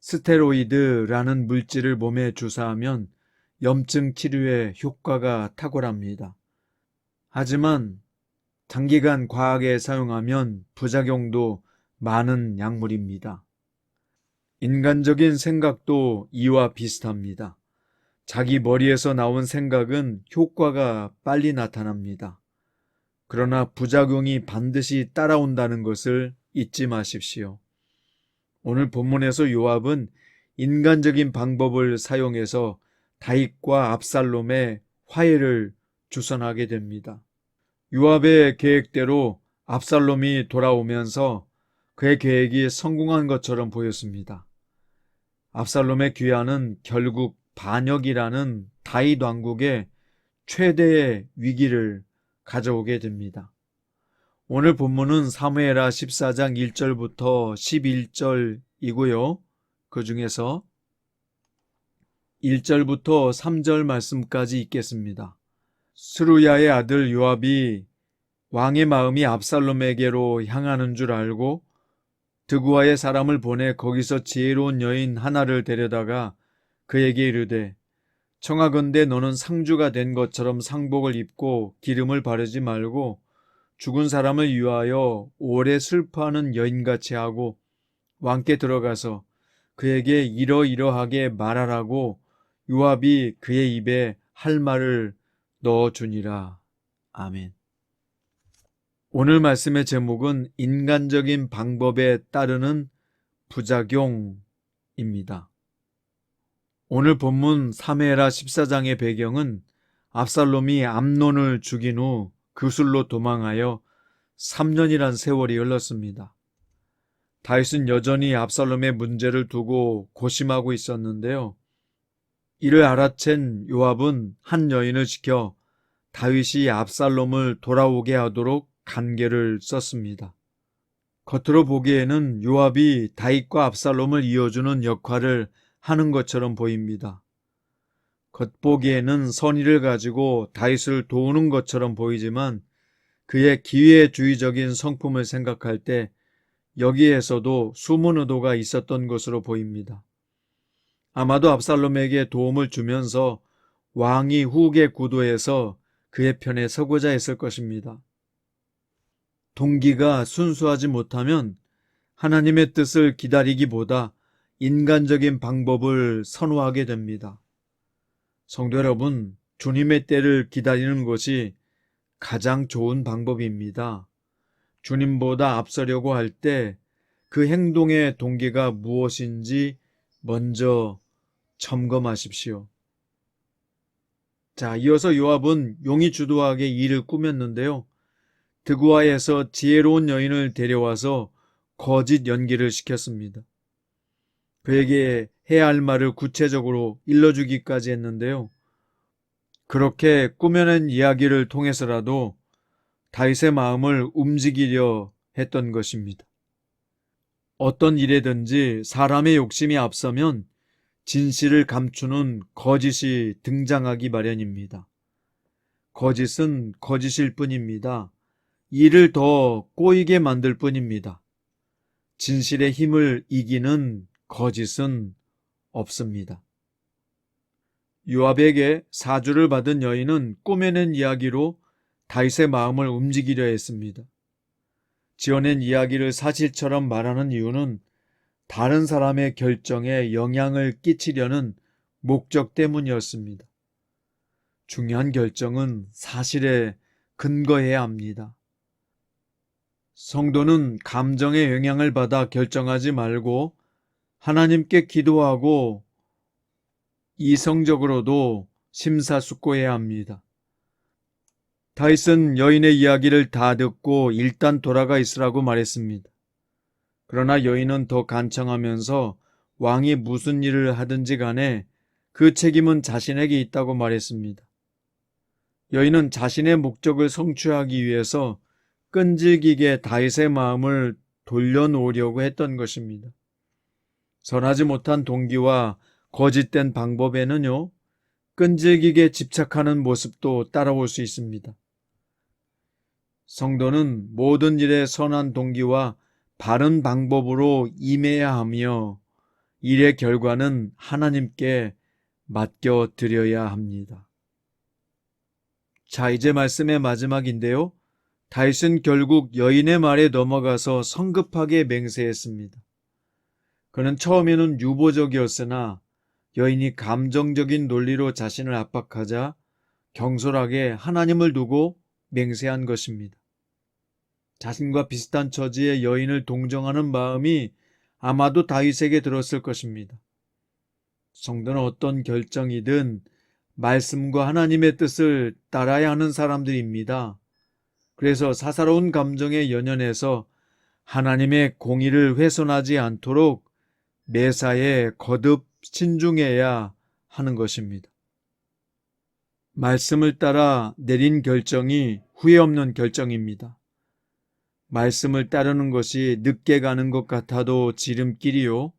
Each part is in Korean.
스테로이드라는 물질을 몸에 주사하면 염증 치료에 효과가 탁월합니다. 하지만 장기간 과하게 사용하면 부작용도 많은 약물입니다. 인간적인 생각도 이와 비슷합니다. 자기 머리에서 나온 생각은 효과가 빨리 나타납니다. 그러나 부작용이 반드시 따라온다는 것을 잊지 마십시오. 오늘 본문에서 요압은 인간적인 방법을 사용해서 다윗과 압살롬의 화해를 주선하게 됩니다. 요압의 계획대로 압살롬이 돌아오면서 그의 계획이 성공한 것처럼 보였습니다. 압살롬의 귀환은 결국 반역이라는 다윗 왕국의 최대의 위기를 가져오게 됩니다. 오늘 본문은 사무엘하 14장 1절부터 11절이고요. 그 중에서 1절부터 3절 말씀까지 읽겠습니다. 스루야의 아들 요압이 왕의 마음이 압살롬에게로 향하는 줄 알고 드구아의 사람을 보내 거기서 지혜로운 여인 하나를 데려다가 그에게 이르되 청하건대 너는 상주가 된 것처럼 상복을 입고 기름을 바르지 말고 죽은 사람을 위하여 오래 슬퍼하는 여인같이 하고 왕께 들어가서 그에게 이러이러하게 말하라고 요압이 그의 입에 할 말을 넣어주니라. 아멘. 오늘 말씀의 제목은 인간적인 방법에 따르는 부작용입니다. 오늘 본문 사무엘하 14장의 배경은 압살롬이 암논을 죽인 후 그술로 도망하여 3년이란 세월이 흘렀습니다. 다윗은 여전히 압살롬의 문제를 두고 고심하고 있었는데요. 이를 알아챈 요압은 한 여인을 시켜 다윗이 압살롬을 돌아오게 하도록 간계를 썼습니다. 겉으로 보기에는 요압이 다윗과 압살롬을 이어주는 역할을 하는 것처럼 보입니다. 겉보기에는 선의를 가지고 다윗을 도우는 것처럼 보이지만 그의 기회주의적인 성품을 생각할 때 여기에서도 숨은 의도가 있었던 것으로 보입니다. 아마도 압살롬에게 도움을 주면서 왕이 후계 구도에서 그의 편에 서고자 했을 것입니다. 동기가 순수하지 못하면 하나님의 뜻을 기다리기보다 인간적인 방법을 선호하게 됩니다. 성도 여러분, 주님의 때를 기다리는 것이 가장 좋은 방법입니다. 주님보다 앞서려고 할 때 그 행동의 동기가 무엇인지 먼저 점검하십시오. 자, 이어서 요압은 용이 주도하게 일을 꾸몄는데요. 드구아에서 지혜로운 여인을 데려와서 거짓 연기를 시켰습니다. 그에게 해야 할 말을 구체적으로 일러주기까지 했는데요. 그렇게 꾸며낸 이야기를 통해서라도 다윗의 마음을 움직이려 했던 것입니다. 어떤 일에든지 사람의 욕심이 앞서면 진실을 감추는 거짓이 등장하기 마련입니다. 거짓은 거짓일 뿐입니다. 일을 더 꼬이게 만들 뿐입니다. 진실의 힘을 이기는 거짓은 없습니다. 요압에게 사주를 받은 여인은 꾸며낸 이야기로 다윗의 마음을 움직이려 했습니다. 지어낸 이야기를 사실처럼 말하는 이유는 다른 사람의 결정에 영향을 끼치려는 목적 때문이었습니다. 중요한 결정은 사실에 근거해야 합니다. 성도는 감정의 영향을 받아 결정하지 말고 하나님께 기도하고 이성적으로도 심사숙고해야 합니다. 다윗은 여인의 이야기를 다 듣고 일단 돌아가 있으라고 말했습니다. 그러나 여인은 더 간청하면서 왕이 무슨 일을 하든지 간에 그 책임은 자신에게 있다고 말했습니다. 여인은 자신의 목적을 성취하기 위해서 끈질기게 다윗의 마음을 돌려놓으려고 했던 것입니다. 선하지 못한 동기와 거짓된 방법에는요, 끈질기게 집착하는 모습도 따라올 수 있습니다. 성도는 모든 일에 선한 동기와 바른 방법으로 임해야 하며 일의 결과는 하나님께 맡겨 드려야 합니다. 자, 이제 말씀의 마지막인데요. 다윗은 결국 여인의 말에 넘어가서 성급하게 맹세했습니다. 그는 처음에는 유보적이었으나 여인이 감정적인 논리로 자신을 압박하자 경솔하게 하나님을 두고 맹세한 것입니다. 자신과 비슷한 처지의 여인을 동정하는 마음이 아마도 다윗에게 들었을 것입니다. 성도는 어떤 결정이든 말씀과 하나님의 뜻을 따라야 하는 사람들입니다. 그래서 사사로운 감정에 연연해서 하나님의 공의를 훼손하지 않도록 매사에 거듭 신중해야 하는 것입니다. 말씀을 따라 내린 결정이 후회 없는 결정입니다. 말씀을 따르는 것이 늦게 가는 것 같아도 지름길이요.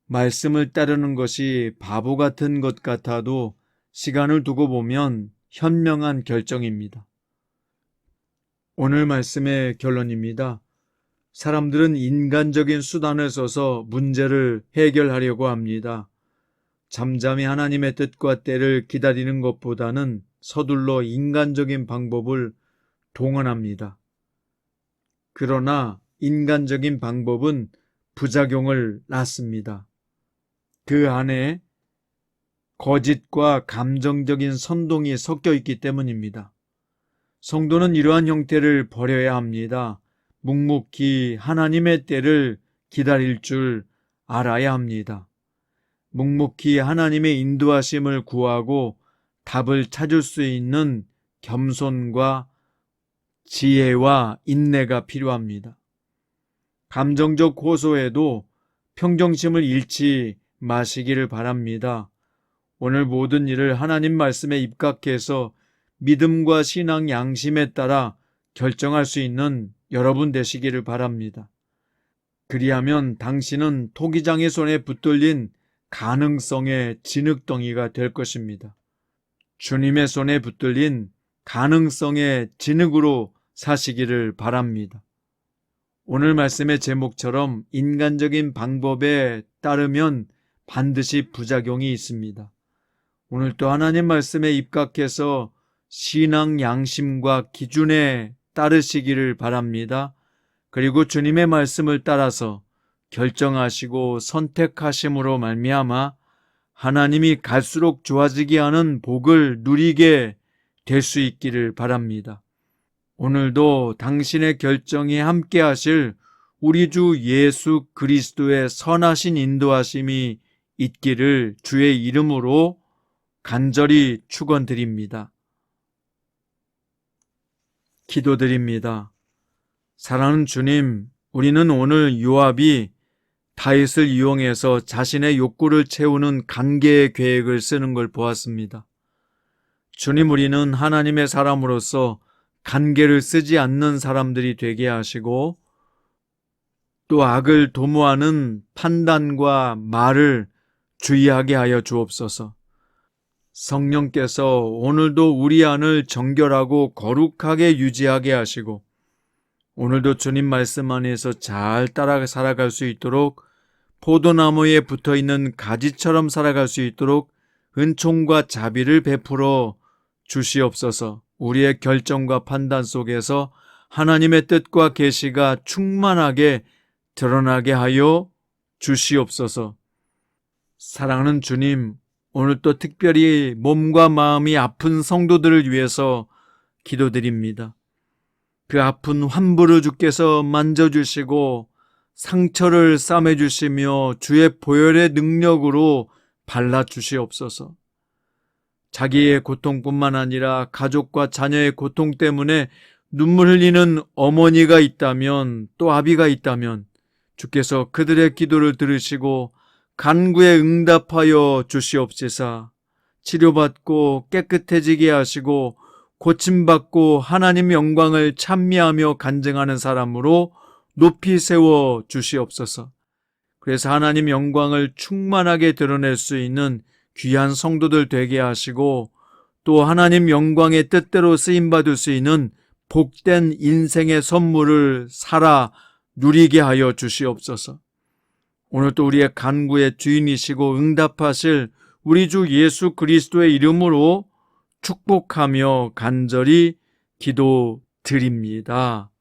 말씀을 따르는 것이 바보 같은 것 같아도 시간을 두고 보면 현명한 결정입니다. 오늘 말씀의 결론입니다. 사람들은 인간적인 수단을 써서 문제를 해결하려고 합니다. 잠잠히 하나님의 뜻과 때를 기다리는 것보다는 서둘러 인간적인 방법을 동원합니다. 그러나 인간적인 방법은 부작용을 낳습니다. 그 안에 거짓과 감정적인 선동이 섞여 있기 때문입니다. 성도는 이러한 형태를 버려야 합니다. 묵묵히 하나님의 때를 기다릴 줄 알아야 합니다. 묵묵히 하나님의 인도하심을 구하고 답을 찾을 수 있는 겸손과 지혜와 인내가 필요합니다. 감정적 호소에도 평정심을 잃지 마시기를 바랍니다. 오늘 모든 일을 하나님 말씀에 입각해서 믿음과 신앙 양심에 따라 결정할 수 있는 여러분 되시기를 바랍니다. 그리하면 당신은 토기장의 손에 붙들린 가능성의 진흙덩이가 될 것입니다. 주님의 손에 붙들린 가능성의 진흙으로 사시기를 바랍니다. 오늘 말씀의 제목처럼 인간적인 방법에 따르면 반드시 부작용이 있습니다. 오늘 또 하나님 말씀에 입각해서 신앙 양심과 기준에 따르시기를 바랍니다. 그리고 주님의 말씀을 따라서 결정하시고 선택하심으로 말미암아 하나님이 갈수록 좋아지게 하는 복을 누리게 될 수 있기를 바랍니다. 오늘도 당신의 결정에 함께 하실 우리 주 예수 그리스도의 선하신 인도하심이 있기를 주의 이름으로 간절히 축원드립니다. 기도드립니다. 사랑하는 주님, 우리는 오늘 요압이 다윗을 이용해서 자신의 욕구를 채우는 간계의 계획을 쓰는 걸 보았습니다. 주님, 우리는 하나님의 사람으로서 간계를 쓰지 않는 사람들이 되게 하시고 또 악을 도모하는 판단과 말을 주의하게 하여 주옵소서. 성령께서 오늘도 우리 안을 정결하고 거룩하게 유지하게 하시고 오늘도 주님 말씀 안에서 잘 따라 살아갈 수 있도록 포도나무에 붙어있는 가지처럼 살아갈 수 있도록 은총과 자비를 베풀어 주시옵소서. 우리의 결정과 판단 속에서 하나님의 뜻과 계시가 충만하게 드러나게 하여 주시옵소서. 사랑하는 주님, 오늘 또 특별히 몸과 마음이 아픈 성도들을 위해서 기도드립니다. 그 아픈 환부를 주께서 만져주시고 상처를 싸매주시며 주의 보혈의 능력으로 발라주시옵소서. 자기의 고통뿐만 아니라 가족과 자녀의 고통 때문에 눈물 흘리는 어머니가 있다면 또 아비가 있다면 주께서 그들의 기도를 들으시고 간구에 응답하여 주시옵시사. 치료받고 깨끗해지게 하시고 고침받고 하나님 영광을 찬미하며 간증하는 사람으로 높이 세워 주시옵소서. 그래서 하나님 영광을 충만하게 드러낼 수 있는 귀한 성도들 되게 하시고, 또 하나님 영광의 뜻대로 쓰임받을 수 있는 복된 인생의 선물을 살아 누리게 하여 주시옵소서. 오늘 또 우리의 간구의 주인이시고 응답하실 우리 주 예수 그리스도의 이름으로 축복하며 간절히 기도드립니다.